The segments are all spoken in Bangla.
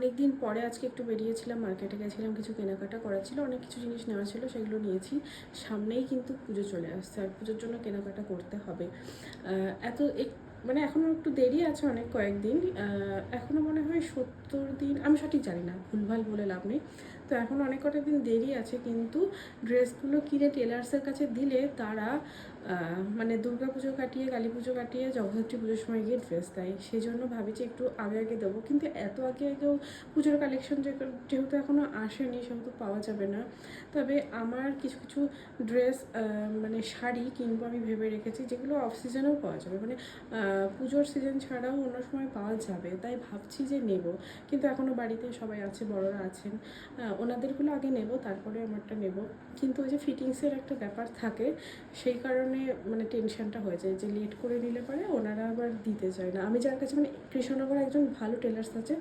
অনেক দিন পরে আজকে একটু বেরিয়েছিলাম, মার্কেটে গেছিলাম, কিছু কেনাকাটা করার ছিল, অনেক কিছু জিনিস নেওয়া ছিল, সেগুলো নিয়েছি। সামনেই কিন্তু পুজো চলে আসছে, আর পুজোর জন্য কেনাকাটা করতে হবে। মানে এখনও একটু দেরি আছে, অনেক কয়েকদিন, এখনও মনে হয় 70 দিন, আমি সঠিক জানি না, ভুলভাল বলে লাভ নেই। তো এখন অনেক কটা দিন দেরি আছে, কিন্তু ড্রেসগুলো কিনে টেলার্সের কাছে দিলে তারা মানে দুর্গা পুজো কাটিয়ে, কালী পুজো কাটিয়ে, জগদ্ধাত্রী পুজোর সময় গিয়ে ড্রেস দেয়। সেই জন্য ভাবিছি একটু আগে আগে দেবো, কিন্তু এত আগে আগেও পুজোর কালেকশন যেহেতু এখনও আসেনি, সেহেতু পাওয়া যাবে না। তবে আমার কিছু কিছু ড্রেস মানে শাড়ি কিনবো আমি ভেবে রেখেছি, যেগুলো অফ সিজনেও পাওয়া যাবে, মানে পুজোর সিজন ছাড়াও অন্য সময় পাওয়া যাবে, তাই ভাবছি যে নেব। কিন্তু এখনও বাড়িতে সবাই আছে, বড়রা আছেন, ওনাদেরগুলো আগে নেব, তারপরে আমারটা নেব। কিন্তু ওই যে ফিটিংসের একটা ব্যাপার থাকে, সেই কারণে মানে টেনশনটা হয়ে যায় যে লেট করে নিলে পরে ওনারা আবার দিতে চায় না। আমি যার কাছে, মানে কৃষ্ণনগরে একজন ভালো টেলার্স আছে,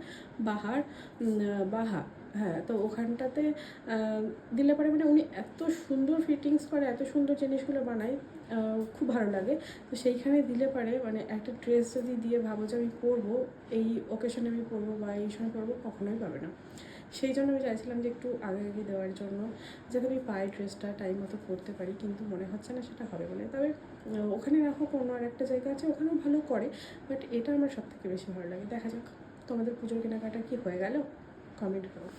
বাহা, হ্যাঁ, তো ওখানটাতে দিলে পরে মানে উনি এত সুন্দর ফিটিংস করে, এত সুন্দর জিনিসগুলো বানায়, খুব ভালো লাগে। তো সেইখানে দিলে পারে মানে একটা ড্রেস যদি দিয়ে ভাবো যে আমি পরবো, এই ওকেশনে আমি পরবো বা এই সময় পরবো, কখনোই পাবে না। সেই জন্য আমি চাইছিলাম যে একটু আগে আগে দেওয়ার জন্য, যাতে আমি পাই ড্রেসটা টাইম মতো পরতে পারি, কিন্তু মনে হচ্ছে না সেটা হবে বলে। তবে ওখানে রাখো, কোনো আর একটা জায়গা আছে, ওখানেও ভালো করে, বাট এটা আমার সবথেকে বেশি ভালো লাগে। দেখা যাক। তোমাদের পুজোর কেনাকাটা কি হয়ে গেল? কমেন্ট করো।